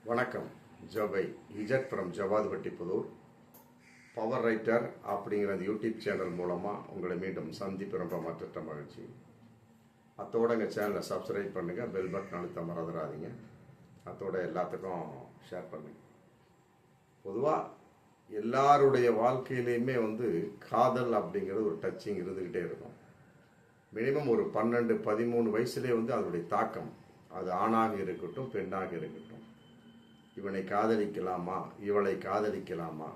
வணக்கம். ஜபை இஜட் from Javadhupatti Pudur. Power writer அப்படிங்கிற அந்த யூடியூப் சேனல் மூலமாக உங்களை மீண்டும் சந்திப்பு ரொம்ப மற்ற மகிழ்ச்சி. அத்தோட எங்கள் சேனலை சப்ஸ்கிரைப் பண்ணுங்கள், பெல் பட்டன் அழுத்த மறந்துடாதீங்க. அத்தோட எல்லாத்துக்கும் ஷேர் பண்ணுங்க. பொதுவாக எல்லாருடைய வாழ்க்கையிலையுமே காதல் அப்படிங்கிறது ஒரு டச்சிங் இருந்துக்கிட்டே இருக்கும். மினிமம் ஒரு 12-13 வயசுலேயே அதனுடைய தாக்கம், அது ஆணாக இருக்கட்டும் பெண்ணாக இருக்கட்டும், இவனை காதலிக்கலாமா, இவளை காதலிக்கலாமா,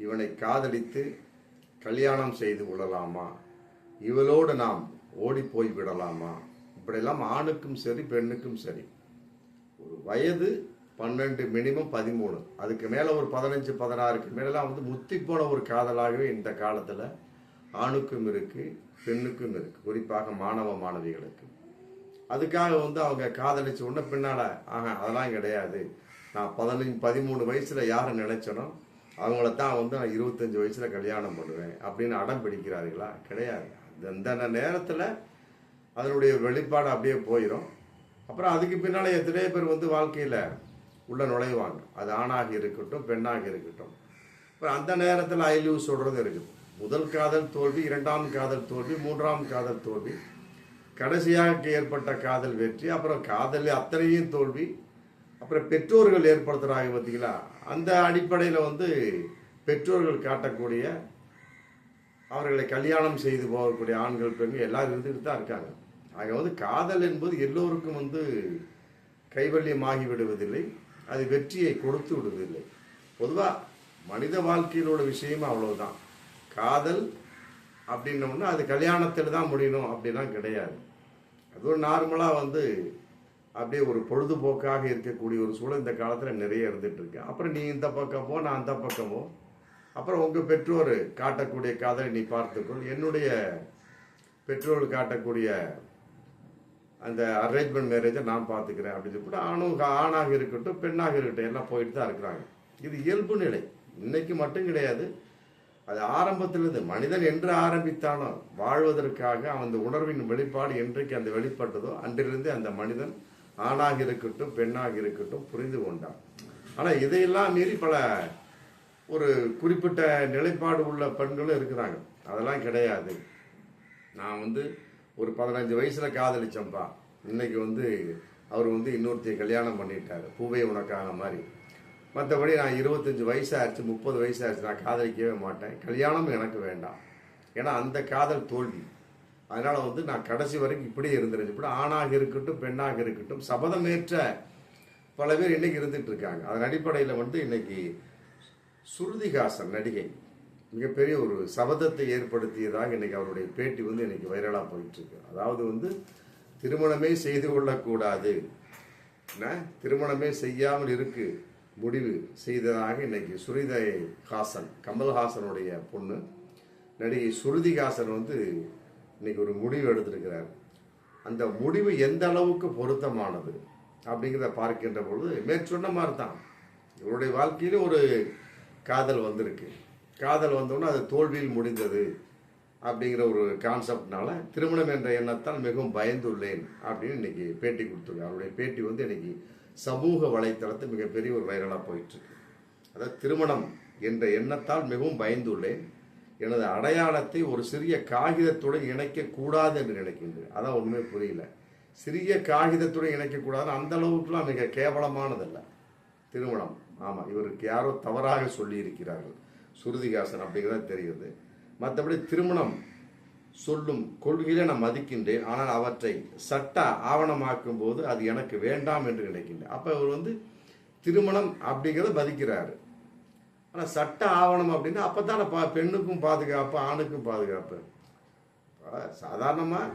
இவனை காதலித்து கல்யாணம் செய்து கொள்ளலாமா, இவளோடு நாம் ஓடி போய் விடலாமா, இப்படியெல்லாம் ஆணுக்கும் சரி பெண்ணுக்கும் சரி. ஒரு வயது 12, மினிமம் 13, அதுக்கு மேலே ஒரு 15-16க்கு மேலாம் முத்தி போன ஒரு காதலாகவே இந்த காலத்தில் ஆணுக்கும் இருக்குது பெண்ணுக்கும் இருக்குது. குறிப்பாக மாணவ மாணவிகளுக்கு அதுக்காக அவங்க காதலிச்சு உடனே பின்னால் அதெல்லாம் கிடையாது, நான் 13 வயசில் யாரை நினைச்சனோ அவங்கள தான் நான் 25 வயசில் கல்யாணம் பண்ணுவேன் அப்படின்னு அடம் பிடிக்கிறார்களா? கிடையாது. அந்த நேரத்தில் அதனுடைய வெளிப்பாடு அப்படியே போயிடும். அப்புறம் அதுக்கு பின்னால் எத்தனையோ பேர் வாழ்க்கையில் உள்ள நுழைவாங்க. அது ஆணாக இருக்கட்டும் பெண்ணாக இருக்கட்டும். அப்புறம் அந்த நேரத்தில் ஐ லவ் சொல்கிறது இருக்குது. முதல் காதல் தோல்வி, 2ஆம் காதல் தோல்வி, 3ஆம் காதல் தோல்வி, கடைசியாக ஏற்பட்ட காதல் வெற்றி, அப்புறம் காதல் அத்தனையும் தோல்வி, அப்புறம் பெற்றோர்கள் ஏற்படுத்துகிறாங்க பார்த்தீங்களா? அந்த அடிப்படையில் பெற்றோர்கள் காட்டக்கூடிய அவர்களை கல்யாணம் செய்து போகக்கூடிய ஆண்கள் பெண்கள் எல்லாரும் இருந்துகிட்டு தான் இருக்காங்க. ஆக காதல் என்பது எல்லோருக்கும் கைவல்யமாகி விடுவதில்லை, அது வெற்றியை கொடுத்து விடுவதில்லை. பொதுவாக மனித வாழ்க்கையிலோட விஷயமும் அவ்வளவுதான். காதல் அப்படின்னோம்னா அது கல்யாணத்தில் தான் முடியணும் அப்படிலாம் கிடையாது. அது ஒரு நார்மலாக அப்படியே ஒரு பொழுதுபோக்காக இருக்கக்கூடிய ஒரு சூழல் இந்த காலத்தில் நிறைய இருந்துட்டு இருக்கு. அப்புறம் நீ இந்த பக்கமோ நான் அந்த பக்கமோ, அப்புறம் உங்கள் பெற்றோர் காட்டக்கூடிய காதலை நீ பார்த்துக்கொள், என்னுடைய பெற்றோர்கள் காட்டக்கூடிய அந்த அரேஞ்ச்மெண்ட் மேரேஜை நான் பார்த்துக்கிறேன் அப்படின்னு சொல்லிட்டு ஆணாக இருக்கட்டும் பெண்ணாக இருக்கட்டும் எல்லாம் போயிட்டு தான் இருக்கிறாங்க. இது இயல்பு நிலை, இன்னைக்கு மட்டும் கிடையாது. அது ஆரம்பத்திலிருந்து மனிதன் என்று ஆரம்பித்தானோ வாழ்வதற்காக அந்த உணர்வின் வெளிப்பாடு என்றைக்கு அந்த வெளிப்பட்டதோ அன்றிலிருந்து அந்த மனிதன் ஆணாக இருக்கட்டும் பெண்ணாக இருக்கட்டும் புரிந்து கொண்டான். ஆனால் இதையெல்லாம் மீறி பல ஒரு குறிப்பிட்ட நிலைப்பாடு உள்ள பெண்களும் இருக்கிறாங்க. அதெல்லாம் கிடையாது, நான் ஒரு 15 வயசில் காதலிச்சம்பா, இன்னைக்கு அவர் இன்னொருத்தையை கல்யாணம் பண்ணிட்டாரு, பூவை உனக்கான மாதிரி. மற்றபடி நான் 25 வயசாகிடுச்சு 30 வயசாகிடுச்சு நான் காதலிக்கவே மாட்டேன், கல்யாணம் எனக்கு வேண்டாம். ஏன்னா அந்த காதல் தோல்வி. அதனால் நான் கடைசி வரைக்கும் இப்படியே இருந்துருச்சு. இப்படி ஆணாக இருக்கட்டும் பெண்ணாக இருக்கட்டும் சபதமேற்ற பல பேர் இன்னைக்கு இருந்துட்டு இருக்காங்க. அதன் அடிப்படையில் இன்னைக்கு ஸ்ருதிஹாசன் நடிகை மிகப்பெரிய ஒரு சபதத்தை ஏற்படுத்தியதாக இன்னைக்கு அவருடைய பேட்டி இன்னைக்கு வைரலாக போயிட்டு இருக்கு. அதாவது திருமணமே செய்து கொள்ளக்கூடாது, திருமணமே செய்யாமல் இருக்கு முடிவு செய்ததாக இன்னைக்கு ஸ்ருதிஹாசன், கமல்ஹாசனுடைய பொண்ணு நடிகை ஸ்ருதிஹாசன் இன்னைக்கு ஒரு முடிவு எடுத்திருக்கிறார். அந்த முடிவு எந்த அளவுக்கு பொருத்தமானது அப்படிங்கிறத பார்க்கின்ற பொழுது மேற்சொன்ன மாதிரி தான் இவருடைய வாழ்க்கையிலும் ஒரு காதல் வந்திருக்கு. காதல் வந்தோன்னா அது தோல்வியில் முடிந்தது அப்படிங்கிற ஒரு கான்செப்ட்னால திருமணம் என்ற எண்ணத்தால் மிகவும் பயந்துள்ளேன் அப்படின்னு இன்னைக்கு பேட்டி கொடுத்துருக்காங்க. அவருடைய பேட்டி இன்னைக்கு சமூக வலைத்தளத்தில் மிகப்பெரிய ஒரு வைரலாக போயிட்டுருக்கு. அதாவது திருமணம் என்ற எண்ணத்தால் மிகவும் பயந்துள்ளேன், எனது அடையாளத்தை ஒரு சிறிய காகிதத்துடன் இணைக்கக்கூடாது என்று நினைக்கின்றேன். அதான் ஒன்றுமே புரியல. சிறிய காகிதத்துடன் இணைக்கக்கூடாது, அந்த அளவுக்குலாம் மிக கேவலமானதல்ல திருமணம். ஆமாம், இவருக்கு யாரோ தவறாக சொல்லி இருக்கிறார்கள் ஸ்ருதிஹாசன் அப்படிங்கிறத தெரியுது. மற்றபடி திருமணம் சொல்லும் கொள்கையில நான் மதிக்கின்றேன், ஆனால் அவற்றை சட்ட ஆவணமாக்கும் போது அது எனக்கு வேண்டாம் என்று நினைக்கின்றேன். அப்போ இவர் திருமணம் அப்படிங்கிறத மதிக்கிறாரு. ஆனால் சட்ட ஆவணம் அப்படின்னா அப்போ தானே பெண்ணுக்கும் பாதுகாப்பு ஆணுக்கும் பாதுகாப்பு. சாதாரணமாக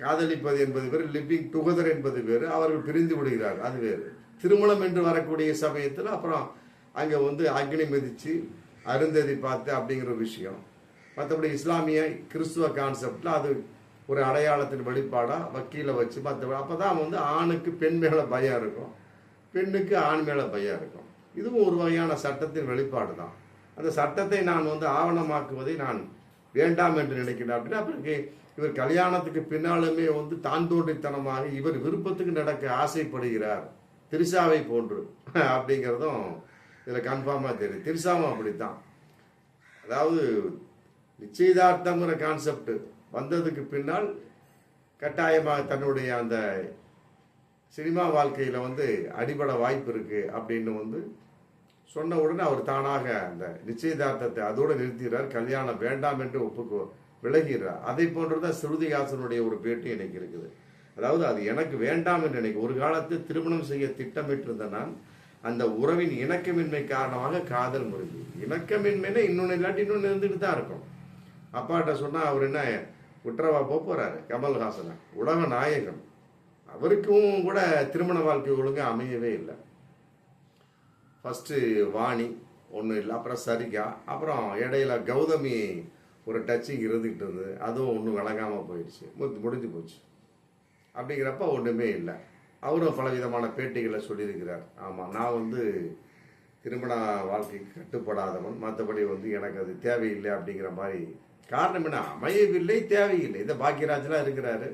காதலிப்பது என்பது வேறு, லிவிங் டுகெதர் என்பது வேறு, அவர்கள் பிரிந்து விடுகிறார்கள் அது வேறு. திருமணம் என்று வரக்கூடிய சமயத்தில் அப்புறம் அங்கே அக்னி மிதித்து அருந்ததி பார்த்து அப்படிங்கிற விஷயம். மற்றபடி இஸ்லாமிய கிறிஸ்துவ கான்செப்டில் அது ஒரு அடையாளத்தின் வெளிப்பாடாக வக்கீலை வச்சு மற்றபடி அப்போ தான் ஆணுக்கு பெண் மேலே பயம் இருக்கும், பெண்ணுக்கு ஆண் மேலே பயம் இருக்கும். இதுவும் ஒரு வகையான சட்டத்தின் வெளிப்பாடு தான். அந்த சட்டத்தை நான் ஆவணமாக்குவதை நான் வேண்டாம் என்று நினைக்கிறேன். அப்படின்னா அப்புறம் இவர் கல்யாணத்துக்கு பின்னாலுமே தான் தோன்றித்தனமாக இவர் விருப்பத்துக்கு நடக்க ஆசைப்படுகிறார் திரிசாவை போன்று அப்படிங்கிறதும் இதில் கன்ஃபார்மாக தெரியும். திரிசாவும் அப்படித்தான். அதாவது நிச்சயதார்த்தங்கிற கான்செப்ட் வந்ததுக்கு பின்னால் கட்டாயமாக தன்னுடைய அந்த சினிமா வாழ்க்கையில் வந்து அடிபட வாய்ப்பு இருக்குது அப்படின்னு சொன்ன உடனே அவர் தானாக அந்த நிச்சயதார்த்தத்தை அதோடு நிறுத்துகிறார். கல்யாணம் வேண்டாம் என்று விலகிறார். அதை போன்றதான் ஸ்ருதிஹாசனுடைய ஒரு பேட்டி எனக்கு இருக்குது. அதாவது அது எனக்கு வேண்டாம் என்று நினைக்க ஒரு காலத்தில் திருமணம் செய்ய திட்டமிட்டிருந்த நான் அந்த உறவின் இணக்கமின்மை காரணமாக காதல் முறிஞ்சு. இணக்கமின்மைன்னா இன்னொன்று இல்லாட்டி இன்னொன்று இருந்துட்டு தான் இருக்கும். அப்பாட்ட சொன்னால் அவர் என்ன குற்றவா போறாரு? கமல்ஹாசனை உலக நாயகன், அவருக்கும் கூட திருமண வாழ்க்கை ஒழுங்கு அமையவே இல்லை. ஃபஸ்ட்டு வாணி ஒன்றும் இல்லை, அப்புறம் சரிகா, அப்புறம் இடையில கௌதமி ஒரு டச்சிங் இருந்துக்கிட்டு இருந்தது, அதுவும் ஒன்றும் விளங்காமல் போயிடுச்சு, முடிஞ்சு போச்சு. அப்படிங்கிறப்ப ஒன்றுமே இல்லை. அவரும் பலவிதமான பேட்டிகளை சொல்லியிருக்கிறார். ஆமாம், நான் திருமண வாழ்க்கைக்கு கட்டுப்படாதவன், மற்றபடி எனக்கு அது தேவையில்லை அப்படிங்கிற மாதிரி. காரணம் என்ன? அமையவில்லை, தேவையில்லை. இந்த பாக்கியராஜ்லாம் இருக்கிறாரு.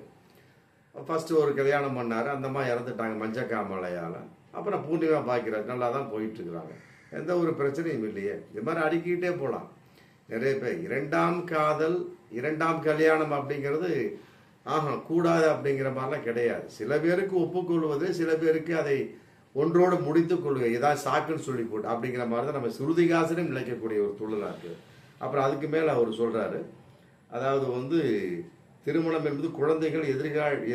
ஃபஸ்ட்டு ஒரு கல்யாணம் பண்ணார், அந்த மாதிரி இறந்துட்டாங்க மஞ்சக்காமலையால். அப்புறம் பூர்ணிமா பாக்கியராஜ் நல்லா தான் போயிட்டுருக்குறாங்க, எந்த ஒரு பிரச்சனையும் இல்லையே. இது மாதிரி அடிக்கிட்டே போகலாம். நிறைய பேர் இரண்டாம் காதல், இரண்டாம் கல்யாணம் அப்படிங்கிறது கூடாது அப்படிங்கிற மாதிரிலாம் கிடையாது. சில பேருக்கு ஒப்புக்கொள்வது, சில பேருக்கு அதை ஒன்றோடு முடித்துக் கொள்வது, ஏதாவது சாக்குன்னு சொல்லி போட்டு அப்படிங்கிற மாதிரி தான் நம்ம ஸ்ருதிஹாசனும் நிலைக்கக்கூடிய ஒரு தொழிலாக இருக்குது. அப்புறம் அதுக்கு மேலே அவர் சொல்கிறாரு, அதாவது திருமணம் என்பது குழந்தைகள்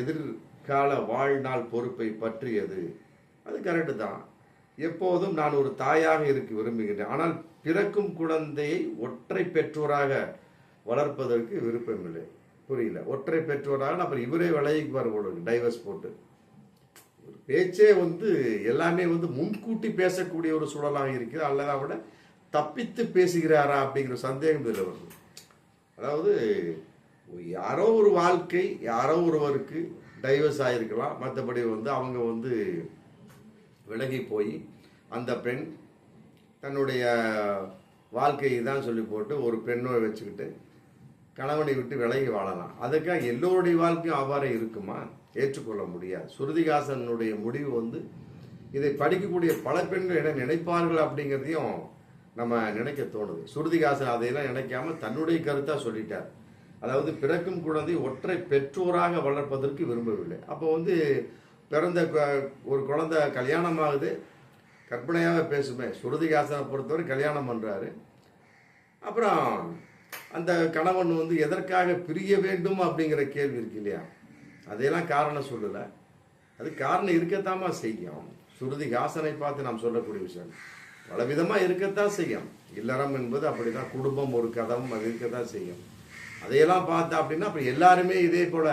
எதிர்கால வாழ்நாள் பொறுப்பை பற்றியது. அது கரெக்டு தான். எப்போதும் நான் ஒரு தாயாக இருக்க விரும்புகின்றேன், ஆனால் பிறக்கும் குழந்தையை ஒற்றை பெற்றோராக வளர்ப்பதற்கு விருப்பமில்லை. புரியல, ஒற்றை பெற்றோராக அப்புறம் இவரே விலகிக்கு வருவோம் டைவர்ஸ் போட்டு. ஒரு பேச்சே எல்லாமே முன்கூட்டி பேசக்கூடிய ஒரு சூழலாக இருக்குது, அல்லது விட தப்பித்து பேசுகிறாரா அப்படிங்கிற சந்தேகம் இதில் வருது. அதாவது யாரோ ஒரு வாழ்க்கை, யாரோ ஒருவருக்கு டைவர்ஸ் ஆகிருக்கலாம், மற்றபடி அவங்க விலகி போய் அந்த பெண் தன்னுடைய வாழ்க்கையை தான் சொல்லி போட்டு ஒரு பெண்ணை வச்சுக்கிட்டு கணவனை விட்டு விலகி வாழலாம். அதுக்காக எல்லோருடைய வாழ்க்கையும் அவ்வாறே இருக்குமா? ஏற்றுக்கொள்ள முடியாது. ஸ்ருதிஹாசனுடைய முடிவு இதை படிக்கக்கூடிய பல பெண்கள் என்ன நினைப்பார்கள் அப்படிங்கிறதையும் நம்ம நினைக்க தோணுது. ஸ்ருதிஹாசன் அதையெல்லாம் நினைக்காம தன்னுடைய கருத்தாக சொல்லிட்டார். அதாவது பிறக்கும் குழந்தை ஒற்றை பெற்றோராக வளர்ப்பதற்கு விரும்பவில்லை. அப்போ பிறந்த ஒரு குழந்தை கல்யாணம் ஆகுது, கற்பனையாக பேசுமே. ஸ்ருதிஹாசனை பொறுத்தவரை கல்யாணம் பண்ணுறாரு. அப்புறம் அந்த கணவன் எதற்காக பிரிய வேண்டும் அப்படிங்கிற கேள்வி இருக்கு இல்லையா? அதையெல்லாம் காரணம் சொல்லலை. அது காரணம் இருக்கத்தாமா செய்யும். ஸ்ருதிஹாசனை பார்த்து நாம் சொல்லக்கூடிய விஷயம் பலவிதமாக இருக்கத்தான் செய்யும். இல்லறம் என்பது அப்படிதான், குடும்பம் ஒரு கதம், அது இருக்கத்தான் செய்யும். அதையெல்லாம் பார்த்தா அப்படின்னா அப்புறம் எல்லாருமே இதே போல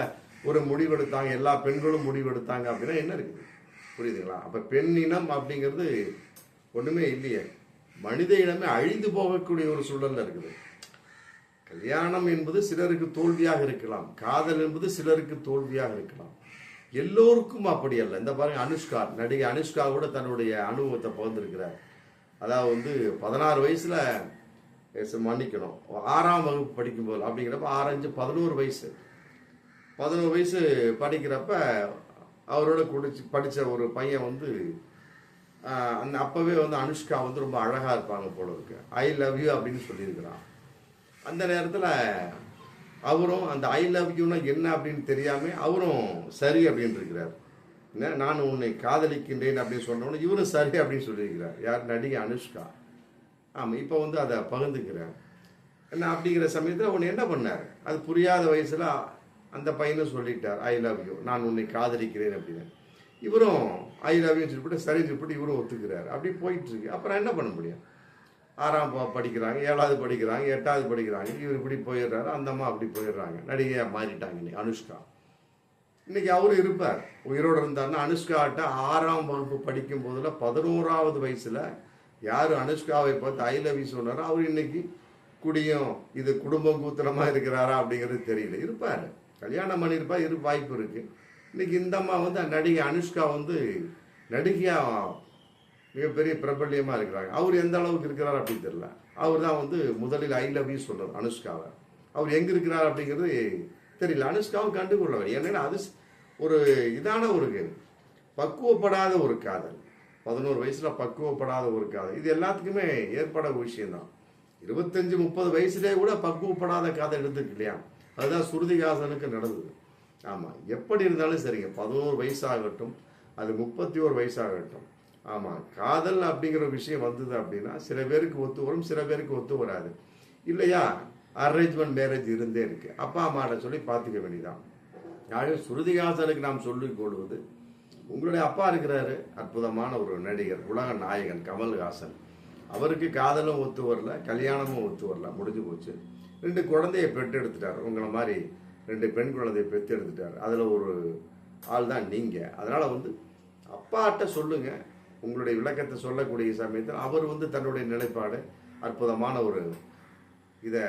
ஒரு முடிவெடுத்தாங்க, எல்லா பெண்களும் முடிவெடுத்தாங்க அப்படின்னா என்ன இருக்குது? புரியுதுங்களா? அப்போ பெண் இனம் அப்படிங்கிறது ஒன்றுமே இல்லையே. மனித இனமே அழிந்து போகக்கூடிய ஒரு சூழல்ல இருக்குது. கல்யாணம் என்பது சிலருக்கு தோல்வியாக இருக்கலாம், காதல் என்பது சிலருக்கு தோல்வியாக இருக்கலாம். எல்லோருக்கும் அப்படி அல்ல. இந்த பாருங்க, அனுஷ்கா, நடிகை அனுஷ்கா கூட தன்னுடைய அனுபவத்தை பகிர்ந்திருக்கிறார். அதாவது 16 வயசுல மன்னிக்கணும், 6ஆம் வகுப்பு படிக்கும்போது அப்படிங்கிறப்ப 6, 5, 11 வயசு 11 வயசு படிக்கிறப்ப அவரோட படித்த ஒரு பையன் அந்த அப்பவே அனுஷ்கா ரொம்ப அழகாக இருப்பாங்க போல இருக்கு, ஐ லவ் யூ அப்படின்னு சொல்லியிருக்கிறான். அந்த நேரத்தில் அவரும் அந்த ஐ லவ் யூனா என்ன அப்படின்னு தெரியாமல் அவரும் சரி அப்படின்னு இருக்கிறார். நான் உன்னை காதலிக்கின்றேன் அப்படின்னு சொன்னோன்னு இவரும் சரி அப்படின்னு சொல்லியிருக்கிறார். யார்? நடிகை அனுஷ்கா. ஆமாம், இப்போ அதை பகிர்ந்துக்கிறார். என்ன அப்படிங்கிற சமயத்தில் ஒன்று என்ன பண்ணார், அது புரியாத வயசில் அந்த பையனும் சொல்லிட்டார் ஐ லவ் யூ, நான் உன்னை காதலிக்கிறேன் அப்படின்னு. இவரும் ஐ லவ் யூன்னு சொல்லிவிட்டு சரி சொல்லிவிட்டு இவரும் ஒத்துக்கிறார். அப்படி போயிட்டுருக்கு. அப்புறம் என்ன பண்ண முடியும்? 6ஆம் படிக்கிறாங்க, 7வது படிக்கிறாங்க, 8வது படிக்கிறாங்க. இவர் இப்படி போயிடுறாரு, அந்த அம்மா அப்படி போயிடுறாங்க. நடிகையாக மாறிட்டாங்க இன்னைக்கு அனுஷ்கா. இன்னைக்கு அவரும் இருப்பார், உயிரோடு இருந்தாருன்னா. அனுஷ்காட்ட 6ஆம் வகுப்பு படிக்கும் போதுல 11வது வயசுல யார் அனுஷ்காவை பார்த்து ஐ லவ் யூ சொன்னாரோ அவர் இன்னைக்கு குடியும் இது குடும்பம் கூத்திரமா இருக்கிறாரா அப்படிங்கிறது தெரியல. இருப்பார், கல்யாணம் பண்ணியிருப்பா, வாய்ப்பு இருக்கு. இன்னைக்கு இந்த அம்மா நடிகை அனுஷ்கா நடிகையா மிகப்பெரிய பிரபல்யமா இருக்கிறாங்க. அவர் எந்த அளவுக்கு இருக்கிறார் அப்படின்னு தெரியல. அவர் தான் முதலில் ஐ லவ் யூ சொன்னார் அனுஷ்காவை. அவர் எங்க இருக்கிறார் அப்படிங்கிறது தெரியல. அனுஷ்காவை கண்டுகொள்ளவர். ஏன்னா அது ஒரு இதான ஒரு பக்குவப்படாத ஒரு காதல், 11 வயசுல பக்குவப்படாத ஒரு காதல், இது எல்லாத்துக்குமே ஏற்பட ஒரு விஷயம்தான். 25-30 வயசுலேயே கூட பக்குவப்படாத காதல் எடுத்துருக்கு இல்லையா? அதுதான் ஸ்ருதிஹாசனுக்கு நடந்தது. ஆமாம், எப்படி இருந்தாலும் சரிங்க, 11 வயசாகட்டும், அது 31 வயசாகட்டும், ஆமாம், காதல் அப்படிங்கிற விஷயம் வந்தது அப்படின்னா சில பேருக்கு ஒத்து வரும், சில பேருக்கு ஒத்து வராது இல்லையா? அரேஞ்ச்மெண்ட் மேரேஜ் இருந்தே இருக்கு. அப்பா அம்மாட்ட சொல்லி பார்த்துக்க வேண்டியதான். ஆகவே ஸ்ருதிஹாசனுக்கு நாம் சொல்லிக் கொள்வது, உங்களுடைய அப்பா இருக்கிறாரு, அற்புதமான ஒரு நடிகர், உலக நாயகன் கமல்ஹாசன். அவருக்கு காதலும் ஒத்து வரல, கல்யாணமும் ஒத்து வரல, முடிஞ்சு போச்சு. 2 குழந்தைய பெற்றெடுத்துட்டார். உங்களை மாதிரி 2 பெண் குழந்தைய பெற்றெடுத்துட்டார். அதில் ஒரு ஆள் தான் நீங்கள். அதனால் அப்பாட்ட சொல்லுங்க, உங்களுடைய விளக்கத்தை சொல்லக்கூடிய சமயத்தில் அவர் தன்னுடைய நிலைப்பாடு அற்புதமான ஒரு இதை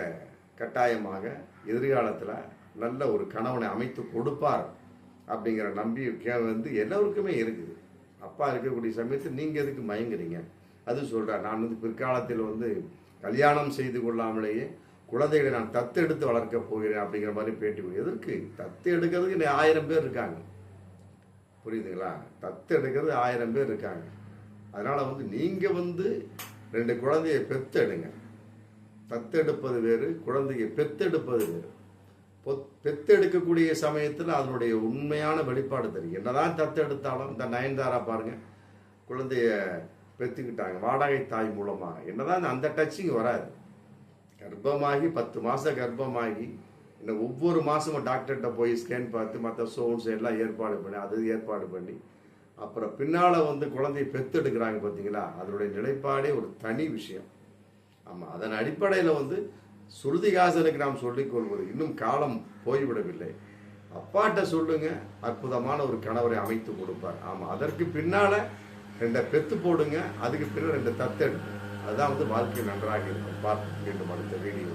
கட்டாயமாக எதிர்காலத்தில் நல்ல ஒரு கணவனை அமைத்து கொடுப்பார் அப்படிங்கிற நம்பிக்கை எல்லோருக்குமே இருக்குது. அப்பா இருக்கக்கூடிய சமயத்தில் நீங்கள் எதுக்கு மயங்குறீங்க? அது சொல்கிறார், நான் பிற்காலத்தில் கல்யாணம் செய்து கொள்ளாமலேயே குழந்தைகளை நான் தத்து எடுத்து வளர்க்க போகிறேன் அப்படிங்கிற மாதிரி பேட்டி. எதற்கு? தத்து எடுக்கிறதுக்கு 1000 பேர் இருக்காங்க, புரியுதுங்களா? தத்து எடுக்கிறது 1000 பேர் இருக்காங்க. அதனால் நீங்கள் 2 குழந்தையை பெத்தெடுங்க. தத்தெடுப்பது வேறு, குழந்தையை பெத்தெடுப்பது வேறு. பெத்தெடுக்கக்கூடிய சமயத்தில் அதனுடைய உண்மையான வெளிப்பாடு தெரியும். என்னதான் தத்தெடுத்தாலும், இந்த நயன்தாரா பாருங்க, குழந்தைய பெற்றுக்கிட்டாங்க வாடகை தாய் மூலமாக. என்னதான் அந்த டச்சிங் வராது. கர்ப்பமாகி 10 மாதம் கர்ப்பமாகி இன்னும் ஒவ்வொரு மாதமும் டாக்டர்கிட்ட போய் ஸ்கேன் பார்த்து மற்ற சோன்ஸ் எல்லாம் ஏற்பாடு பண்ணி அப்புறம் பின்னால் குழந்தையை பெத்தெடுக்கிறாங்க பார்த்தீங்களா? அதனுடைய நிலைப்பாடே ஒரு தனி விஷயம். ஆமாம், அதன் அடிப்படையில் ஸ்ருதிஹாசனுக்கு நாம் சொல்லிக் கொள்வது, இன்னும் காலம் போய்விடவில்லை. அப்பாட்ட சொல்லுங்க, அற்புதமான ஒரு கணவரை அமைத்து கொடுப்பார். ஆமாம், அதற்கு பின்னால் 2 பெத்து போடுங்க, அதுக்கு பின்னால் 2 தத்தெடுங்க. அதுதான் வாழ்க்கை நன்றாக இருக்கும். பார்த்து மீண்டும் அடுத்த வீடியோ.